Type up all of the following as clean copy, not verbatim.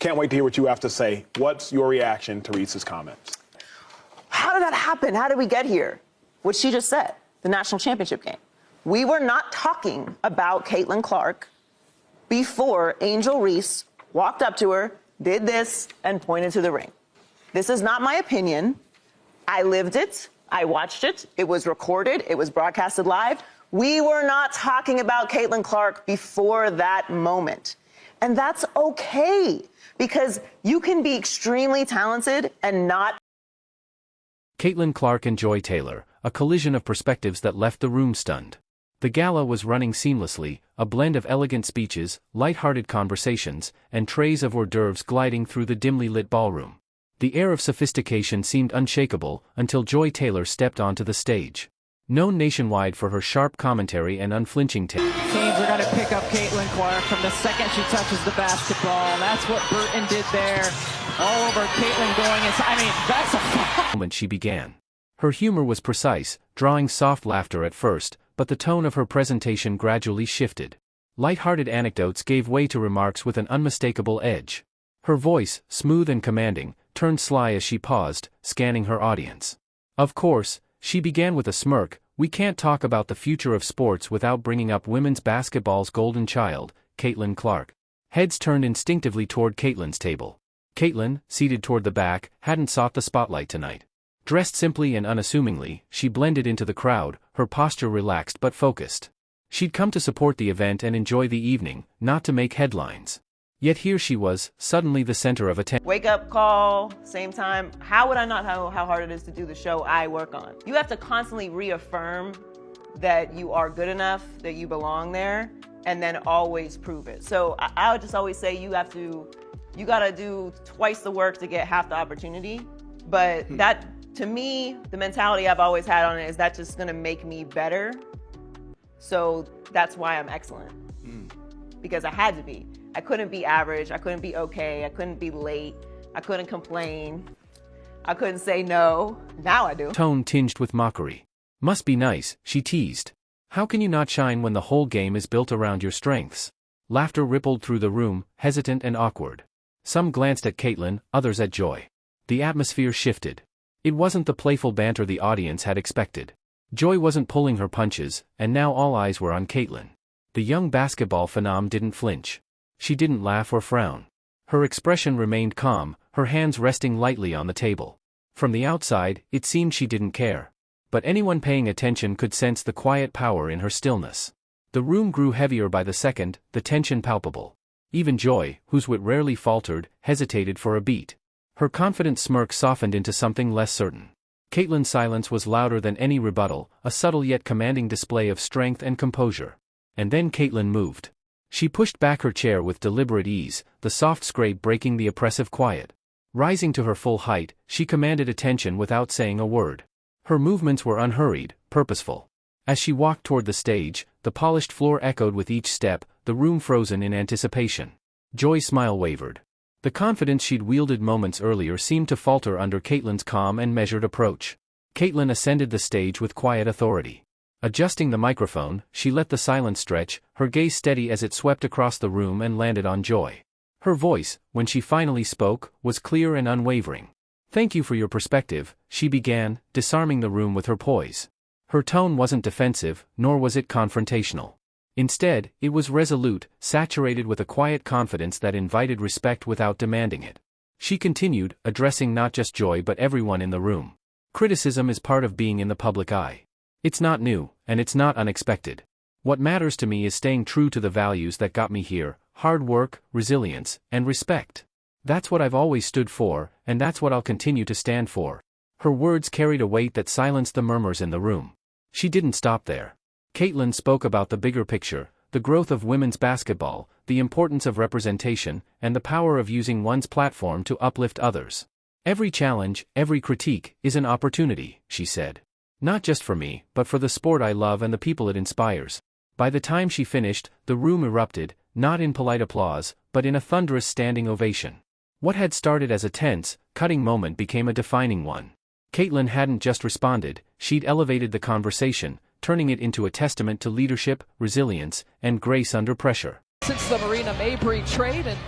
can't wait to hear what you have to say. What's your reaction to Reese's comments? How did that happen? How did we get here? What she just said, the national championship game. We were not talking about Caitlin Clark before Angel Reese walked up to her, did this, and pointed to the ring. This is not my opinion. I lived it. I watched it. It was recorded. It was broadcasted live. We were not talking about Caitlin Clark before that moment. And that's okay, because you can be extremely talented and not. Caitlin Clark and Joy Taylor, a collision of perspectives that left the room stunned. The gala was running seamlessly, a blend of elegant speeches, light-hearted conversations, and trays of hors d'oeuvres gliding through the dimly lit ballroom. The air of sophistication seemed unshakable until Joy Taylor stepped onto the stage. Known nationwide for her sharp commentary and unflinching take. Teams are going to pick up Caitlin Clark from the second she touches the basketball. That's what Burton did there. All over Caitlin going inside. I mean, that's a moment she began. Her humor was precise, drawing soft laughter at first, but the tone of her presentation gradually shifted. Light-hearted anecdotes gave way to remarks with an unmistakable edge. Her voice, smooth and commanding, turned sly as she paused, scanning her audience. Of course, she began with a smirk. We can't talk about the future of sports without bringing up women's basketball's golden child, Caitlin Clark. Heads turned instinctively toward Caitlin's table. Caitlin, seated toward the back, hadn't sought the spotlight tonight. Dressed simply and unassumingly, she blended into the crowd, her posture relaxed but focused. She'd come to support the event and enjoy the evening, not to make headlines. Yet here she was, suddenly the center of attention. Wake up call, same time. How would I not know how hard it is to do the show I work on? You have to constantly reaffirm that you are good enough, that you belong there, and then always prove it. So I would just always say you gotta do twice the work to get half the opportunity. But that, to me, the mentality I've always had on it is that's just gonna make me better. So that's why I'm excellent. Because I had to be. I couldn't be average, I couldn't be okay, I couldn't be late, I couldn't complain, I couldn't say no. Now I do. Tone tinged with mockery. Must be nice, she teased. How can you not shine when the whole game is built around your strengths? Laughter rippled through the room, hesitant and awkward. Some glanced at Caitlin, others at Joy. The atmosphere shifted. It wasn't the playful banter the audience had expected. Joy wasn't pulling her punches, and now all eyes were on Caitlin. The young basketball phenom didn't flinch. She didn't laugh or frown. Her expression remained calm, her hands resting lightly on the table. From the outside, it seemed she didn't care. But anyone paying attention could sense the quiet power in her stillness. The room grew heavier by the second, the tension palpable. Even Joy, whose wit rarely faltered, hesitated for a beat. Her confident smirk softened into something less certain. Caitlin's silence was louder than any rebuttal, a subtle yet commanding display of strength and composure. And then Caitlin moved. She pushed back her chair with deliberate ease, the soft scrape breaking the oppressive quiet. Rising to her full height, she commanded attention without saying a word. Her movements were unhurried, purposeful. As she walked toward the stage, the polished floor echoed with each step, the room frozen in anticipation. Joy's smile wavered. The confidence she'd wielded moments earlier seemed to falter under Caitlin's calm and measured approach. Caitlin ascended the stage with quiet authority. Adjusting the microphone, she let the silence stretch, her gaze steady as it swept across the room and landed on Joy. Her voice, when she finally spoke, was clear and unwavering. "Thank you for your perspective," she began, disarming the room with her poise. Her tone wasn't defensive, nor was it confrontational. Instead, it was resolute, saturated with a quiet confidence that invited respect without demanding it. She continued, addressing not just Joy but everyone in the room. "Criticism is part of being in the public eye. It's not new, and it's not unexpected. What matters to me is staying true to the values that got me here: hard work, resilience, and respect. That's what I've always stood for, and that's what I'll continue to stand for." Her words carried a weight that silenced the murmurs in the room. She didn't stop there. Caitlin spoke about the bigger picture, the growth of women's basketball, the importance of representation, and the power of using one's platform to uplift others. "Every challenge, every critique, is an opportunity," she said. "Not just for me, but for the sport I love and the people it inspires." By the time she finished, the room erupted, not in polite applause, but in a thunderous standing ovation. What had started as a tense, cutting moment became a defining one. Caitlin hadn't just responded, she'd elevated the conversation, turning it into a testament to leadership, resilience, and grace under pressure. Since the Marina Mabry trade, and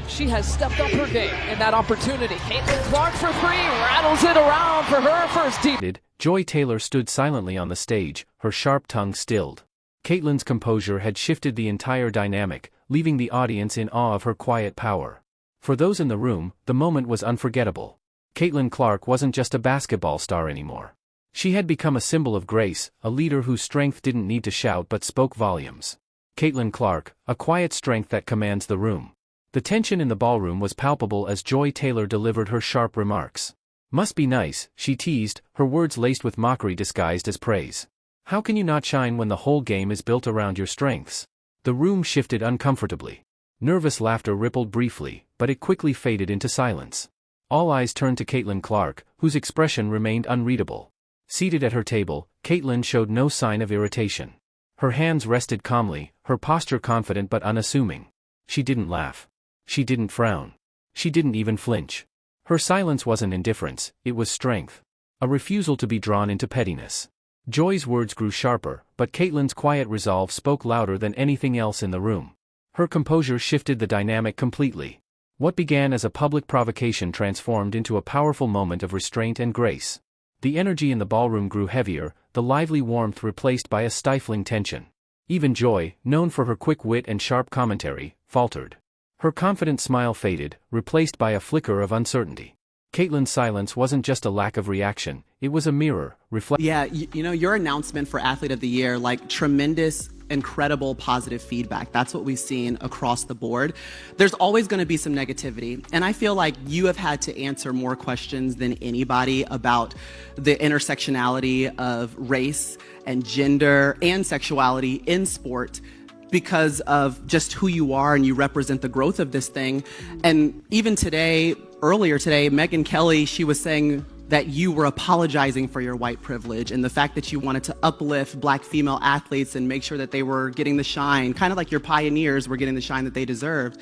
She has stepped up her game in that opportunity. Caitlin Clark for three, rattles it around for her first deep. Joy Taylor stood silently on the stage, her sharp tongue stilled. Caitlin's composure had shifted the entire dynamic, leaving the audience in awe of her quiet power. For those in the room, the moment was unforgettable. Caitlin Clark wasn't just a basketball star anymore. She had become a symbol of grace, a leader whose strength didn't need to shout but spoke volumes. Caitlin Clark, a quiet strength that commands the room. The tension in the ballroom was palpable as Joy Taylor delivered her sharp remarks. "Must be nice," she teased, her words laced with mockery disguised as praise. "How can you not shine when the whole game is built around your strengths?" The room shifted uncomfortably. Nervous laughter rippled briefly, but it quickly faded into silence. All eyes turned to Caitlin Clark, whose expression remained unreadable. Seated at her table, Caitlin showed no sign of irritation. Her hands rested calmly, her posture confident but unassuming. She didn't laugh. She didn't frown. She didn't even flinch. Her silence wasn't indifference, it was strength. A refusal to be drawn into pettiness. Joy's words grew sharper, but Caitlin's quiet resolve spoke louder than anything else in the room. Her composure shifted the dynamic completely. What began as a public provocation transformed into a powerful moment of restraint and grace. The energy in the ballroom grew heavier, the lively warmth replaced by a stifling tension. Even Joy, known for her quick wit and sharp commentary, faltered. Her confident smile faded, replaced by a flicker of uncertainty. Caitlin's silence wasn't just a lack of reaction, it was a mirror, reflecting. Yeah, you know, your announcement for Athlete of the Year, like tremendous, incredible positive feedback. That's what we've seen across the board. There's always going to be some negativity. And I feel like you have had to answer more questions than anybody about the intersectionality of race and gender and sexuality in sport, because of just who you are and you represent the growth of this thing. And even today, earlier today, Megyn Kelly, she was saying that you were apologizing for your white privilege and the fact that you wanted to uplift Black female athletes and make sure that they were getting the shine, kind of like your pioneers were getting the shine that they deserved.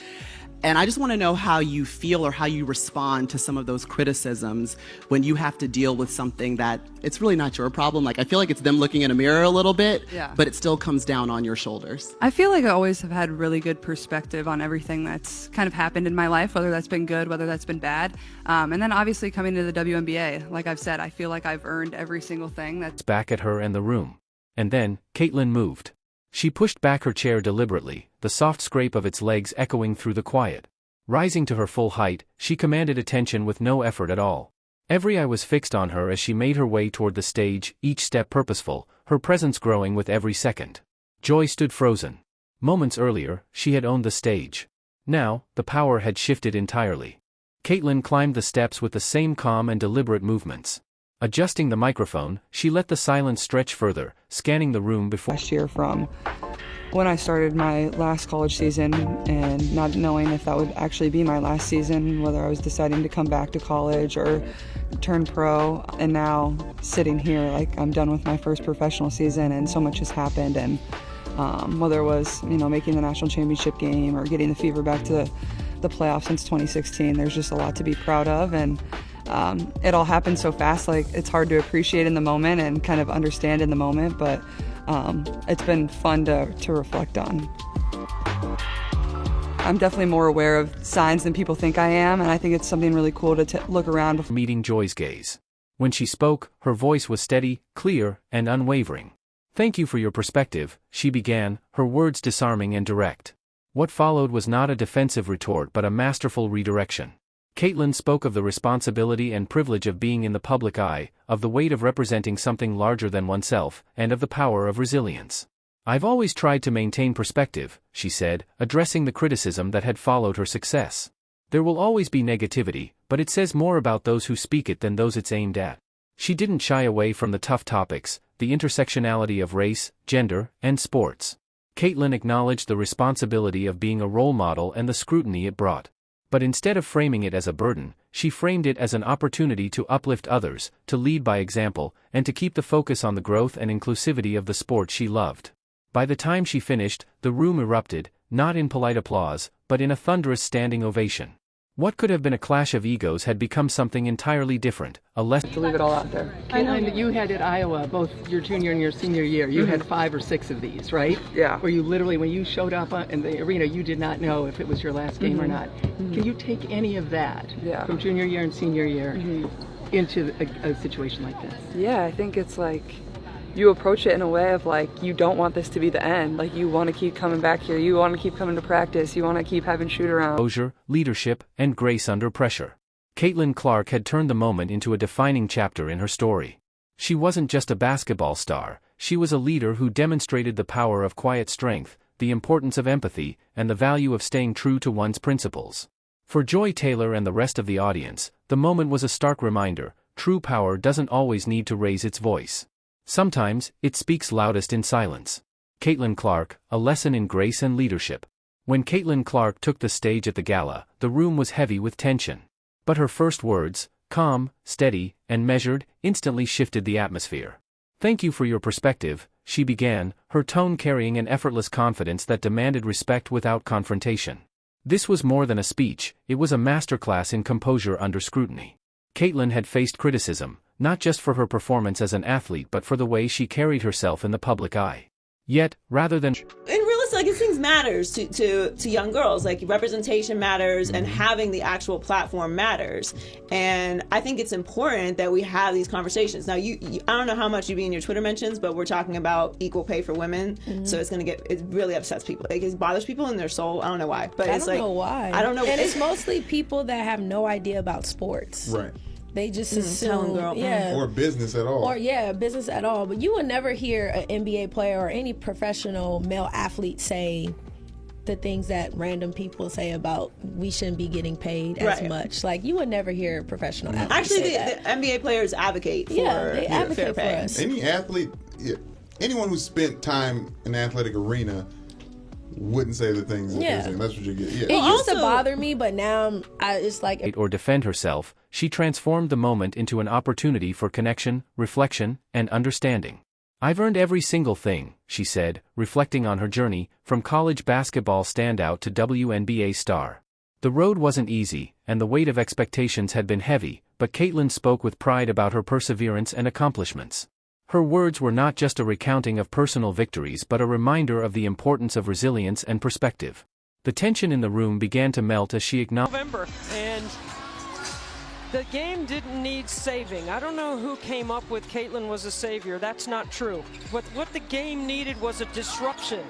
And I just want to know how you feel or how you respond to some of those criticisms when you have to deal with something that it's really not your problem. Like, I feel like it's them looking in a mirror a little bit, but it still comes down on your shoulders. I feel like I always have had really good perspective on everything that's kind of happened in my life, whether that's been good, whether that's been bad. And then obviously coming to the WNBA, like I've said, I feel like I've earned every single thing that's back at her and the room. And then, Caitlin moved. She pushed back her chair deliberately, the soft scrape of its legs echoing through the quiet. Rising to her full height, she commanded attention with no effort at all. Every eye was fixed on her as she made her way toward the stage, each step purposeful, her presence growing with every second. Joy stood frozen. Moments earlier, she had owned the stage. Now, the power had shifted entirely. Caitlin climbed the steps with the same calm and deliberate movements. Adjusting the microphone, she let the silence stretch further, scanning the room before. last year from when I started my last college season and not knowing if that would actually be my last season, whether I was deciding to come back to college or turn pro, and now sitting here like I'm done with my first professional season and so much has happened, and whether it was, you know, making the national championship game or getting the Fever back to the playoffs since 2016, there's just a lot to be proud of, and it all happened so fast, like it's hard to appreciate in the moment and kind of understand in the moment, but it's been fun to reflect on. I'm definitely more aware of signs than people think I am, and I think it's something really cool to look around before meeting Joy's gaze. When she spoke, her voice was steady, clear, and unwavering. "Thank you for your perspective," she began, her words disarming and direct. What followed was not a defensive retort but a masterful redirection. Caitlin spoke of the responsibility and privilege of being in the public eye, of the weight of representing something larger than oneself, and of the power of resilience. "I've always tried to maintain perspective," she said, addressing the criticism that had followed her success. "There will always be negativity, but it says more about those who speak it than those it's aimed at." She didn't shy away from the tough topics, the intersectionality of race, gender, and sports. Caitlin acknowledged the responsibility of being a role model and the scrutiny it brought. But instead of framing it as a burden, she framed it as an opportunity to uplift others, to lead by example, and to keep the focus on the growth and inclusivity of the sport she loved. By the time she finished, the room erupted, not in polite applause, but in a thunderous standing ovation. What could have been a clash of egos had become something entirely different, a less To leave it all out there. Caitlin, you had at Iowa, both your junior and your senior year, you had 5 or 6 of these, right? Yeah. Where you literally, when you showed up in the arena, you did not know if it was your last game or not. Can you take any of that from junior year and senior year into a situation like this? Yeah, I think it's like you approach it in a way of like you don't want this to be the end. Like you want to keep coming back here. You want to keep coming to practice. You want to keep having shoot around. composure, leadership, and grace under pressure. Caitlin Clark had turned the moment into a defining chapter in her story. She wasn't just a basketball star, she was a leader who demonstrated the power of quiet strength, the importance of empathy, and the value of staying true to one's principles. For Joy Taylor and the rest of the audience, the moment was a stark reminder: true power doesn't always need to raise its voice. Sometimes, it speaks loudest in silence. Caitlin Clark, a lesson in grace and leadership. When Caitlin Clark took the stage at the gala, the room was heavy with tension. But her first words, calm, steady, and measured, instantly shifted the atmosphere. "Thank you for your perspective," she began, her tone carrying an effortless confidence that demanded respect without confrontation. This was more than a speech, it was a masterclass in composure under scrutiny. Caitlin had faced criticism, not just for her performance as an athlete but for the way she carried herself in the public eye. Yet, rather than in realistic, like, these things matters to young girls. Like, representation matters, and having the actual platform matters. And I think it's important that we have these conversations. Now, you I don't know how much you be in your Twitter mentions, but we're talking about equal pay for women. So it really upsets people. Like, it bothers people in their soul. I don't know why, but I don't know why. I don't know. And it's mostly people that have no idea about sports. Right. They just assume, or business at all. Or business at all. But you will never hear an NBA player or any professional male athlete say the things that random people say about we shouldn't be getting paid as much. Like, you would never hear professional athletes actually say that. The NBA players advocate for they advocate fair pay. for us. Any athlete, anyone who spent time in the athletic arena wouldn't say the things that they're saying. That's what you get. It used to bother me, but now it's like... or defend herself, she transformed the moment into an opportunity for connection, reflection, and understanding. "I've earned every single thing," she said, reflecting on her journey, from college basketball standout to WNBA star. The road wasn't easy, and the weight of expectations had been heavy, but Caitlin spoke with pride about her perseverance and accomplishments. Her words were not just a recounting of personal victories but a reminder of the importance of resilience and perspective. The tension in the room began to melt as she acknowledged November, and the game didn't need saving. I don't know who came up with Caitlin was a savior. That's not true. But what the game needed was a disruption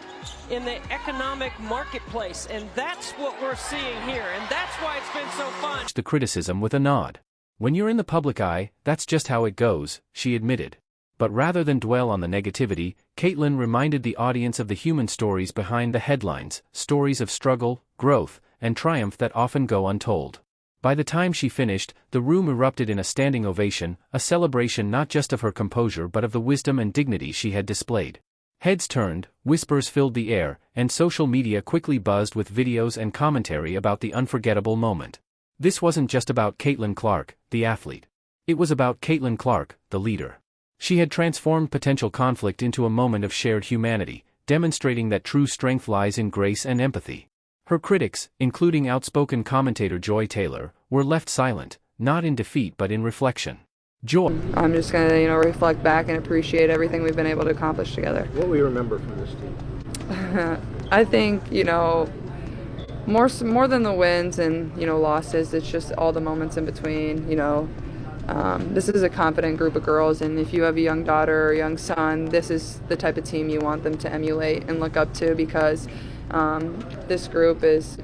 in the economic marketplace, and that's what we're seeing here, and that's why it's been so fun. the criticism with a nod. "When you're in the public eye, that's just how it goes," she admitted. But rather than dwell on the negativity, Caitlin reminded the audience of the human stories behind the headlines, stories of struggle, growth, and triumph that often go untold. By the time she finished, the room erupted in a standing ovation, a celebration not just of her composure but of the wisdom and dignity she had displayed. Heads turned, whispers filled the air, and social media quickly buzzed with videos and commentary about the unforgettable moment. This wasn't just about Caitlin Clark, the athlete. It was about Caitlin Clark, the leader. She had transformed potential conflict into a moment of shared humanity, demonstrating that true strength lies in grace and empathy. Her critics, including outspoken commentator Joy Taylor, were left silent, not in defeat but in reflection. Joy. I'm just going to, reflect back and appreciate everything we've been able to accomplish together. What will you remember from this team? I think, more than the wins and, losses, it's just all the moments in between, This is a confident group of girls, and if you have a young daughter or a young son, this is the type of team you want them to emulate and look up to, because this group is,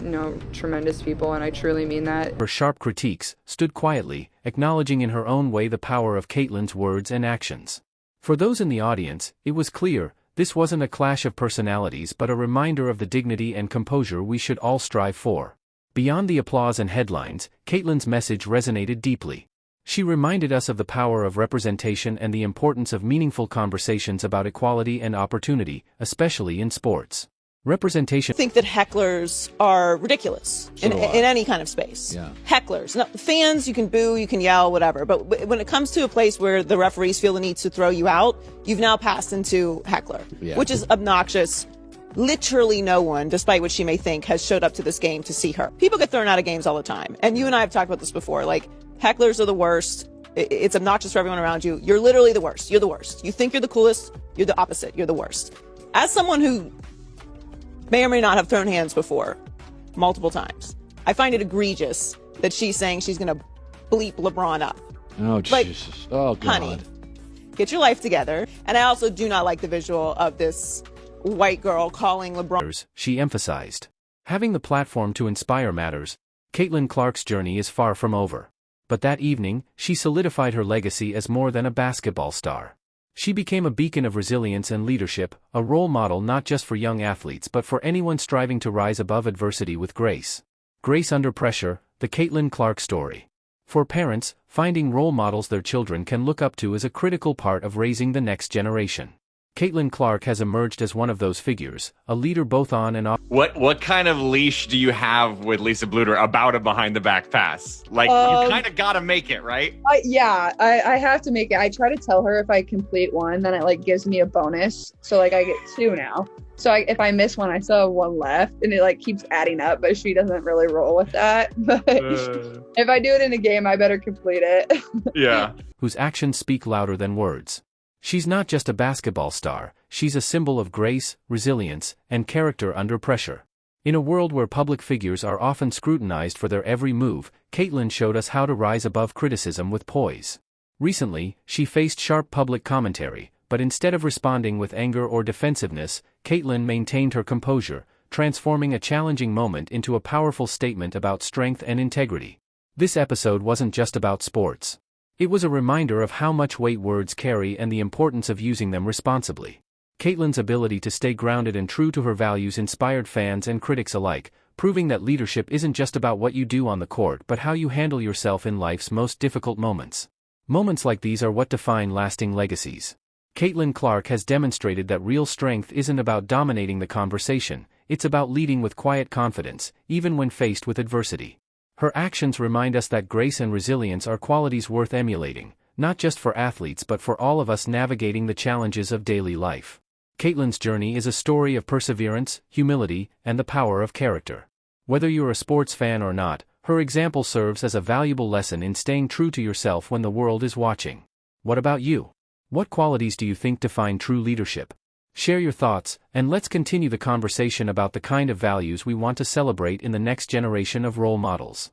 tremendous people, and I truly mean that. Her sharp critiques stood quietly, acknowledging in her own way the power of Caitlin's words and actions. For those in the audience, it was clear, this wasn't a clash of personalities but a reminder of the dignity and composure we should all strive for. Beyond the applause and headlines, Caitlin's message resonated deeply. She reminded us of the power of representation and the importance of meaningful conversations about equality and opportunity, especially in sports. Representation. I think that hecklers are ridiculous in any kind of space. Yeah. Hecklers. Now, fans, you can boo, you can yell, whatever. But when it comes to a place where the referees feel the need to throw you out, you've now passed into heckler, which is obnoxious, literally no one, despite what she may think, has showed up to this game to see her. People get thrown out of games all the time. And you and I have talked about this before. Like, hecklers are the worst. It's obnoxious for everyone around you. You're literally the worst. You're the worst. You think you're the coolest. You're the opposite. You're the worst. As someone who may or may not have thrown hands before, multiple times, I find it egregious that she's saying she's going to bleep LeBron up. Oh, Like, Jesus. Oh, God. honey, get your life together. And I also do not like the visual of this white girl calling LeBron. She emphasized. Having the platform to inspire matters. Caitlin Clark's journey is far from over. But that evening, she solidified her legacy as more than a basketball star. She became a beacon of resilience and leadership, a role model not just for young athletes but for anyone striving to rise above adversity with grace. Grace under pressure, the Caitlin Clark story. For parents, finding role models their children can look up to is a critical part of raising the next generation. Caitlin Clark has emerged as one of those figures, a leader both on and off. What kind of leash do you have with Lisa Bluter about a behind the back pass? Like, you kind of gotta make it, right? Yeah, I have to make it. I try to tell her if I complete one, then it like gives me a bonus. So like I get 2 now. So if I miss one, I still have 1 left, and it like keeps adding up. But she doesn't really roll with that. But if I do it in a game, I better complete it. Yeah. Whose actions speak louder than words. She's not just a basketball star, she's a symbol of grace, resilience, and character under pressure. In a world where public figures are often scrutinized for their every move, Caitlin showed us how to rise above criticism with poise. Recently, she faced sharp public commentary, but instead of responding with anger or defensiveness, Caitlin maintained her composure, transforming a challenging moment into a powerful statement about strength and integrity. This episode wasn't just about sports. It was a reminder of how much weight words carry and the importance of using them responsibly. Caitlin's ability to stay grounded and true to her values inspired fans and critics alike, proving that leadership isn't just about what you do on the court but how you handle yourself in life's most difficult moments. Moments like these are what define lasting legacies. Caitlin Clark has demonstrated that real strength isn't about dominating the conversation, it's about leading with quiet confidence, even when faced with adversity. Her actions remind us that grace and resilience are qualities worth emulating, not just for athletes but for all of us navigating the challenges of daily life. Caitlin's journey is a story of perseverance, humility, and the power of character. Whether you're a sports fan or not, her example serves as a valuable lesson in staying true to yourself when the world is watching. What about you? What qualities do you think define true leadership? Share your thoughts, and let's continue the conversation about the kind of values we want to celebrate in the next generation of role models.